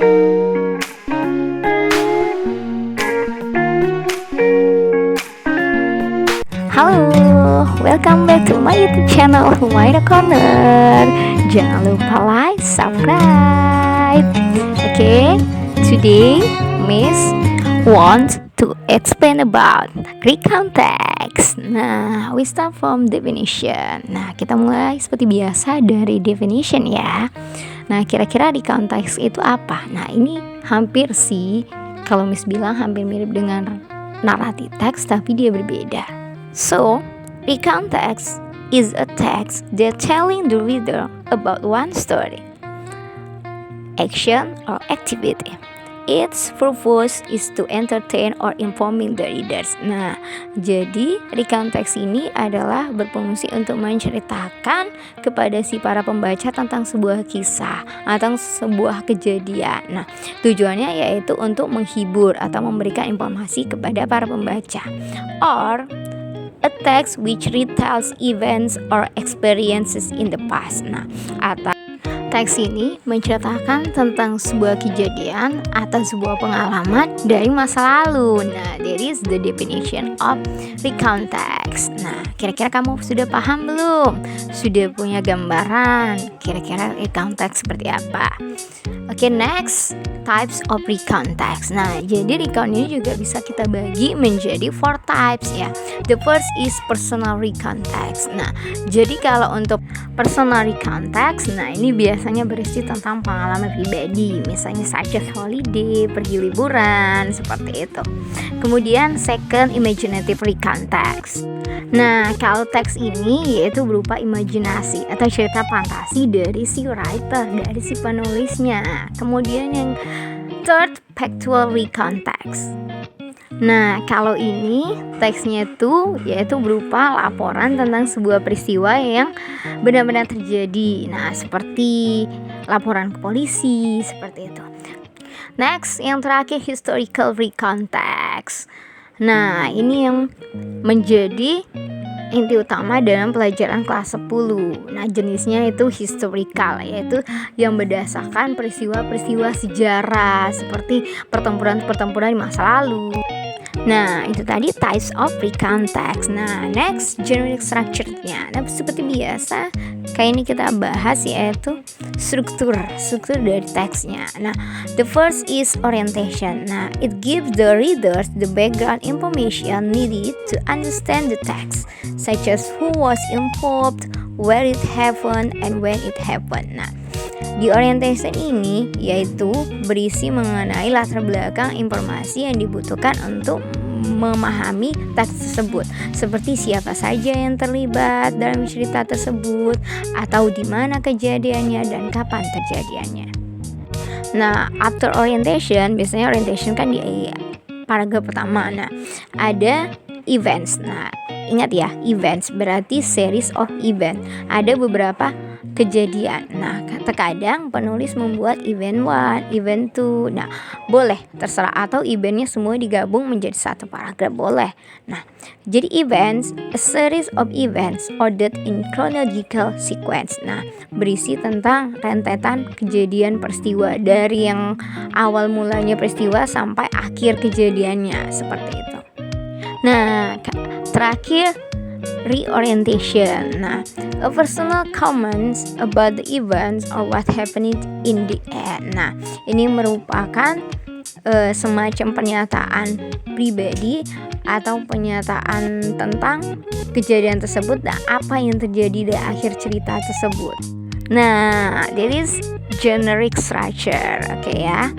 Halo, welcome back to my YouTube channel Humaira Corner. Jangan lupa like, subscribe. Okay, today Miss wants to explain about Greek context. Nah, we start from definition. Nah, kita mulai seperti biasa dari definition ya. Nah, kira-kira di konteks itu apa? Nah, ini hampir sih, kalau Miss bilang hampir mirip dengan narrative text, tapi dia berbeda. So, the context is a text that telling the reader about one story, action, or activity. Its purpose is to entertain or informing the readers. Nah, jadi rekonteks ini adalah berfungsi untuk menceritakan kepada si para pembaca tentang sebuah kisah atau sebuah kejadian. Nah, tujuannya yaitu untuk menghibur atau memberikan informasi kepada para pembaca. Or a text which retells events or experiences in the past. Nah, atau teks ini menceritakan tentang sebuah kejadian atau sebuah pengalaman dari masa lalu. Nah, that is the definition of recontext. Nah, kira-kira kamu sudah paham belum? Sudah punya gambaran kira-kira recontext seperti apa? Oke, next, types of recontext. Nah, jadi recount ini juga bisa kita bagi menjadi 4 types ya. The first is personal recontext. Nah, jadi kalau untuk personal recontext, nah ini biasanya berisi tentang pengalaman pribadi, misalnya such as holiday, pergi liburan, seperti itu. Kemudian second, imaginative recontext. Nah, kalau teks ini yaitu berupa imajinasi atau cerita fantasi dari si writer, dari si penulisnya. Kemudian yang third, factual recontext. Nah, kalau ini teksnya itu yaitu berupa laporan tentang sebuah peristiwa yang benar-benar terjadi. Nah, seperti laporan ke polisi, seperti itu. Next, yang terakhir, historical recontext. Nah, ini yang menjadi inti utama dalam pelajaran kelas 10. Nah, jenisnya itu historical, yaitu yang berdasarkan peristiwa-peristiwa sejarah seperti pertempuran-pertempuran di masa lalu. Nah, itu tadi types of recontext. Nah, next, generic structure-nya. Nah, seperti biasa, kayak ini kita bahas yaitu struktur dari teksnya. Nah, the first is orientation. Nah, it gives the readers the background information needed to understand the text, such as who was involved, where it happened, and when it happened. Nah, di orientation ini yaitu berisi mengenai latar belakang informasi yang dibutuhkan untuk memahami teks tersebut, seperti siapa saja yang terlibat dalam cerita tersebut, atau di mana kejadiannya dan kapan terjadiannya. Nah, after orientation, biasanya orientation kan di paragraf pertama. Nah, ada events. Nah, ingat ya, events berarti series of event. Ada beberapa kejadian. Nah, terkadang penulis membuat event 1, event 2. Nah, boleh terserah, atau eventnya semua digabung menjadi satu paragraf, boleh. Nah, jadi events, a series of events ordered in chronological sequence. Nah, berisi tentang rentetan kejadian peristiwa dari yang awal mulanya peristiwa sampai akhir kejadiannya, seperti itu. Nah, terakhir, reorientation. Nah, a personal comments about the events or what happened in the end. Nah, ini merupakan semacam pernyataan pribadi atau pernyataan tentang kejadian tersebut dan apa yang terjadi di akhir cerita tersebut. Nah, that is generic structure, oke ya.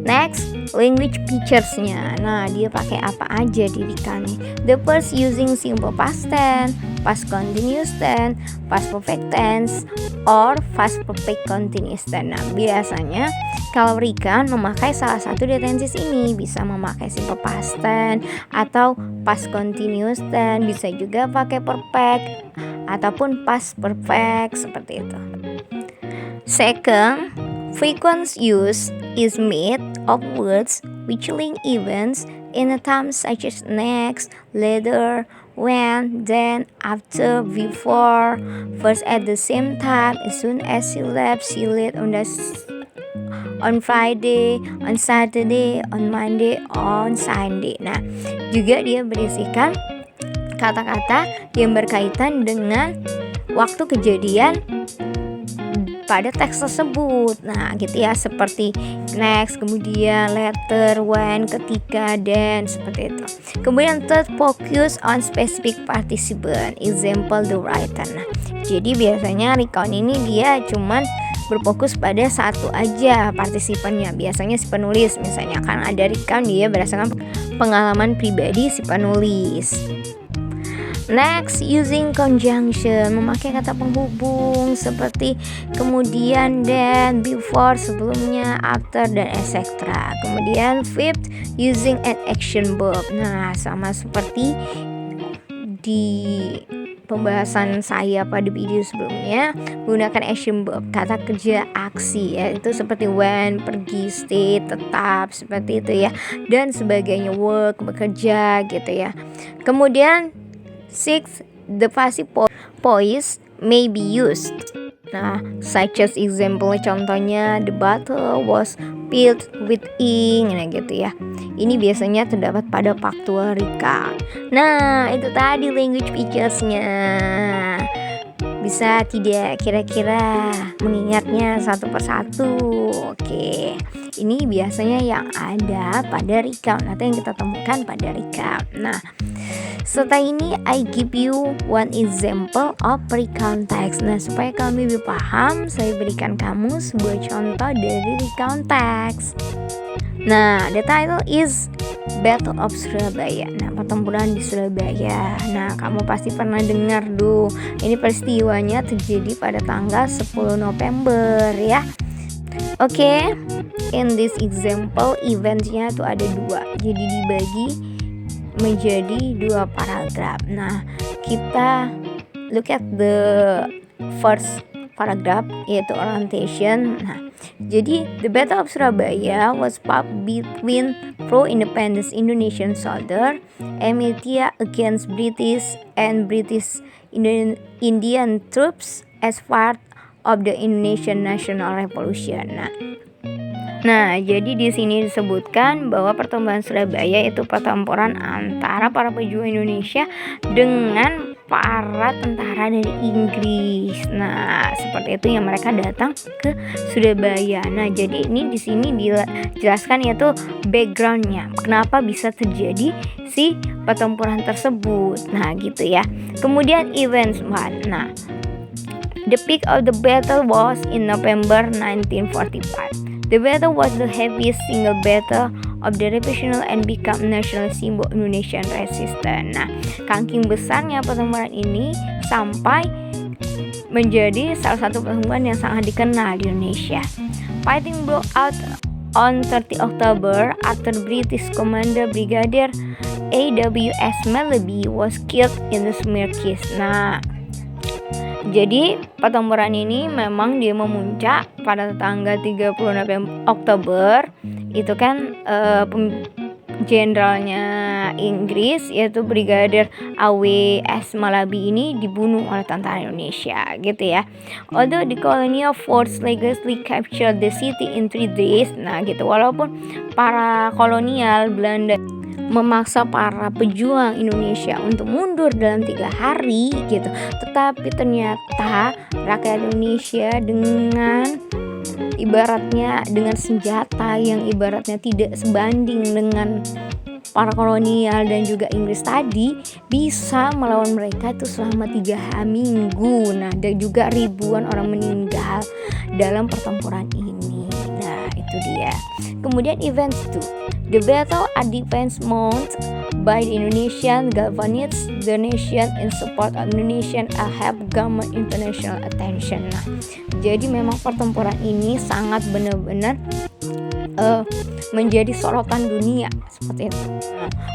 Next, language features-nya. Nah, dia pakai apa aja dirikannya. The first using simple past tense, past continuous tense, past perfect tense, or past perfect continuous tense. Nah, biasanya kalau recount memakai salah satu dari tenses ini, bisa memakai simple past tense atau past continuous tense, bisa juga pakai perfect ataupun past perfect, seperti itu. Second, frequent use is made of words which link events in a time such as next, later, when, then, after, before, first, at the same time, as soon as, she left, she led, on Friday, on Saturday, on Monday, on Sunday. Nah, juga dia berisikan kata-kata yang berkaitan dengan waktu kejadian pada teks tersebut. Nah, gitu ya, seperti next, kemudian later, when, ketika, then, seperti itu. Kemudian third, focus on specific participant, example the writer. Nah, jadi biasanya recount ini dia cuman berfokus pada satu aja partisipannya, biasanya si penulis. Misalnya kan ada recount dia berdasarkan pengalaman pribadi si penulis. Next, using conjunction, memakai kata penghubung seperti kemudian, then, before, sebelumnya, after, dan etc. Kemudian fifth, using an action verb. Nah, sama seperti di pembahasan saya pada video sebelumnya, menggunakan action verb, kata kerja aksi, yaitu seperti when, pergi, stay, tetap, seperti itu ya, dan sebagainya, work, bekerja gitu ya. Kemudian six, the passive voice may be used. Nah, such as example, contohnya the bottle was filled with ink, nah gitu ya. Ini biasanya terdapat pada faktual recount. Nah, itu tadi language features-nya. Bisa tidak kira-kira mengingatnya satu persatu? Oke, ini biasanya yang ada pada recount atau yang kita temukan pada recount. Nah, setelah ini I give you one example of recount text. Nah, supaya kamu lebih paham, saya berikan kamu sebuah contoh dari recount text. Nah, the title is Battle of Surabaya. Nah, pertempuran di Surabaya. Nah, kamu pasti pernah dengar tuh. Ini peristiwanya terjadi pada tanggal 10 November ya. Oke, in this example eventnya tuh ada 2. Jadi dibagi menjadi 2 paragraf. Nah, kita look at the first paragraph, yaitu orientation. Nah, jadi the Battle of Surabaya was fought between pro-independence Indonesian soldier militia against British and British Indian troops as part of the Indonesian National Revolution. Nah, jadi di sini disebutkan bahwa pertempuran Surabaya itu pertempuran antara para pejuang Indonesia dengan para tentara dari Inggris. Nah, seperti itu yang mereka datang ke Surabaya. Nah, jadi ini di sini dijelaskan yaitu backgroundnya, kenapa bisa terjadi si pertempuran tersebut. Nah, gitu ya. Kemudian events 1. Nah, the peak of the battle was in November 1945. The battle was the heaviest single battle of the revolution and become national symbol Indonesian resistance. Nah, saking besarnya pertempuran ini sampai menjadi salah satu pertempuran yang sangat dikenal di Indonesia. Fighting broke out on 30 October after British Commander Brigadier A.W.S. Melleby was killed in the skirmish. Nah, jadi pertempuran ini memang dia memuncak pada tanggal 30 Oktober. Itu kan jenderalnya Inggris yaitu Brigadier A.W.S. Melleby ini dibunuh oleh tentara Indonesia gitu ya. Although the colonial force legally captured the city in 3 days. Nah gitu, walaupun para kolonial Belanda memaksa para pejuang Indonesia untuk mundur dalam 3 hari gitu, tetapi ternyata rakyat Indonesia dengan ibaratnya dengan senjata yang ibaratnya tidak sebanding dengan para kolonial dan juga Inggris tadi bisa melawan mereka itu selama 3 minggu. Nah, dan juga ribuan orang meninggal dalam pertempuran ini. Nah, itu dia. Kemudian events 2. The battle at defense mount by the Indonesian galvanized the nation in support of Indonesian have government international attention. Nah, jadi memang pertempuran ini sangat benar-benar menjadi sorotan dunia seperti itu.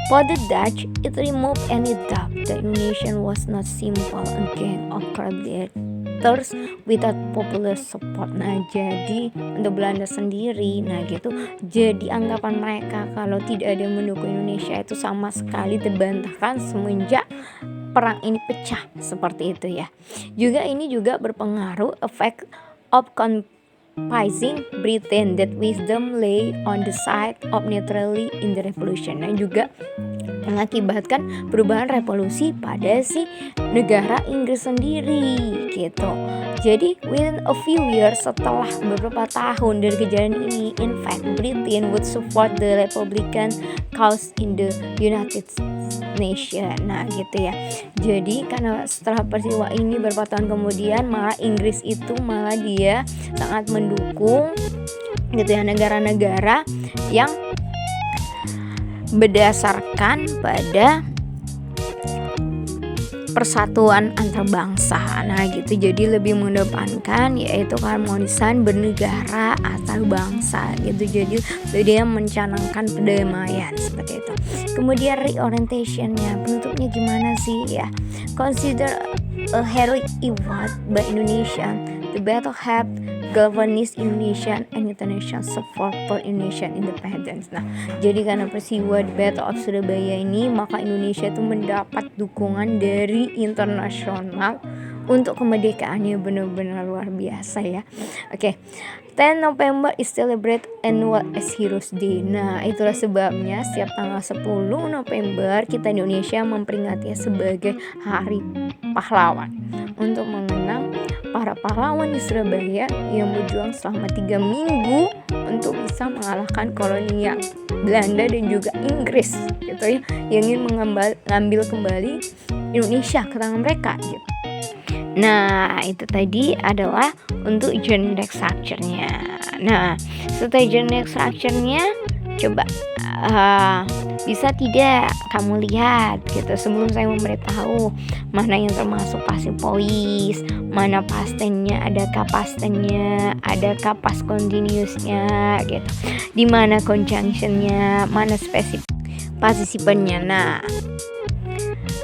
For the Dutch, it removed any doubt that Indonesia was not simple again of gladiators without popular support. Nah, jadi untuk Belanda sendiri, nah gitu, jadi anggapan mereka kalau tidak ada yang mendukung Indonesia itu sama sekali terbantahkan semenjak perang ini pecah seperti itu ya. Juga ini juga berpengaruh effect of emphasizing Britain that wisdom lay on the side of neutrality in the revolution. Dan juga mengakibatkan perubahan revolusi pada si negara Inggris sendiri gitu. Jadi within a few years, setelah beberapa tahun dari kejadian ini, in fact Britain would support the Republican cause in the United Nation. Nah gitu ya. Jadi karena setelah peristiwa ini beberapa tahun kemudian, malah Inggris itu malah dia sangat mendukung gitu ya negara-negara yang berdasarkan pada persatuan antar bangsa. Nah gitu, jadi lebih mengedepankan yaitu keharmonisan bernegara antar bangsa gitu. Jadi dia mencanangkan perdamaian seperti itu. Kemudian reorientationnya, penutupnya gimana sih ya? Consider a heroic effort by Indonesia. The battle helped galvanize Indonesian and international support for Indonesian independence. Nah, jadi karena peristiwa The Battle of Surabaya ini, maka Indonesia itu mendapat dukungan dari internasional untuk kemerdekaannya, benar-benar luar biasa ya. Oke. 10 November is celebrated annual as Heroes Day. Nah, itulah sebabnya setiap tanggal 10 November kita Indonesia memperingatinya sebagai Hari Pahlawan untuk mengenang para pahlawan di Surabaya yang berjuang selama 3 minggu untuk bisa mengalahkan kolonial Belanda dan juga Inggris gitu ya, yang ingin mengambil kembali Indonesia ke tangan mereka gitu. Nah, itu tadi adalah untuk generic structure-nya. Nah, setelah generic structure-nya, coba bisa tidak kamu lihat gitu sebelum saya memberitahu mana yang termasuk passive voice, mana past tense-nya, adakah past tense-nya, adakah past continuous-nya gitu, di mana conjunction-nya, mana spesifik participle-nya.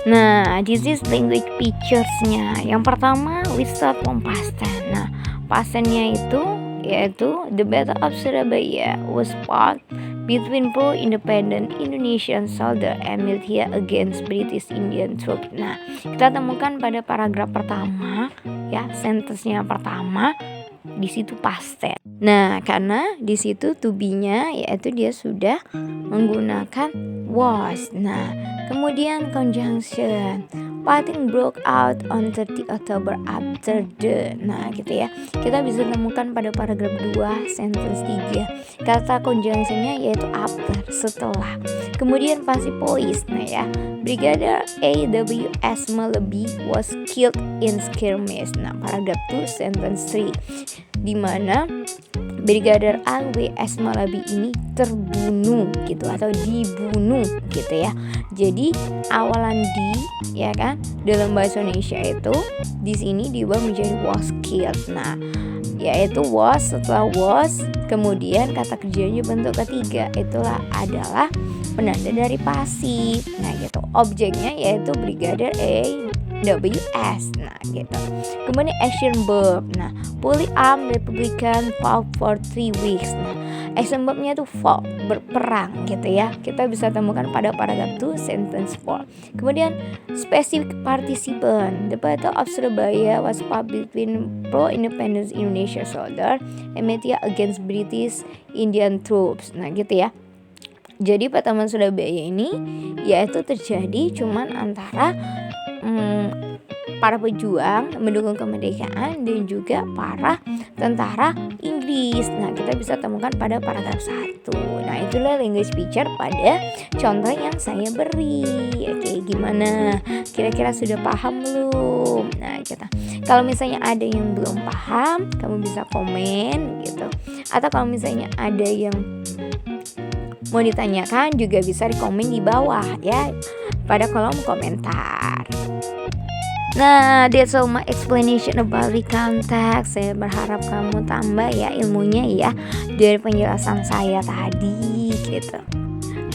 Nah, this is language features-nya. Yang pertama, we start from past tense. Nah, past tense-nya itu yaitu the Battle of Surabaya was fought between pro-independent Indonesian soldier and militia against British Indian troops. Nah, kita temukan pada paragraf pertama ya, sentence-nya pertama di situ past tense. Nah, karena di situ to be-nya yaitu dia sudah menggunakan was. Nah, kemudian conjunction. Fighting broke out on 30 October after the. Nah, gitu ya. Kita bisa temukan pada paragraf 2 sentence 3. Kata conjunction-nya yaitu after, setelah. Kemudian passive voice. Nah, ya. Brigadier A.W.S. Malaby was killed in skirmish. Nah, paragraf 2 sentence 3. Di mana Brigadier A.W.S. Malaby ini terbunuh gitu atau dibunuh gitu ya. Jadi awalan di ya kan dalam bahasa Indonesia itu di sini diubah menjadi was killed. Nah, yaitu was, setelah was kemudian kata kerjanya bentuk ketiga itulah adalah penanda dari pasif. Nah, gitu. Objeknya yaitu Brigadier A.W.S. Nah, gitu. Kemudian action verb. Nah, fully armed Republican fought for 3 weeks. Nah, action verbnya tuh fought, berperang gitu ya. Kita bisa temukan pada paragraf 2 sentence 4. Kemudian specific participant. The Battle of Surabaya was fought between pro-independence Indonesia soldier and militia against British Indian troops. Nah, gitu ya. Jadi pertemuan Surabaya ini yaitu terjadi cuman antara para pejuang mendukung kemerdekaan dan juga para tentara Inggris. Nah, kita bisa temukan pada paragraf 1. Nah, itulah language feature pada contoh yang saya beri. Oke, gimana? Kira-kira sudah paham belum? Nah, kita. Kalau misalnya ada yang belum paham, kamu bisa komen gitu. Atau kalau misalnya ada yang mau ditanyakan juga bisa di komen di bawah ya, pada kolom komentar. Nah, that's all my explanation about recount text. Saya berharap kamu tambah ya ilmunya ya dari penjelasan saya tadi gitu.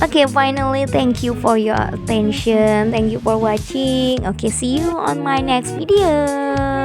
Okay, finally thank you for your attention. Thank you for watching. Okay, see you on my next video.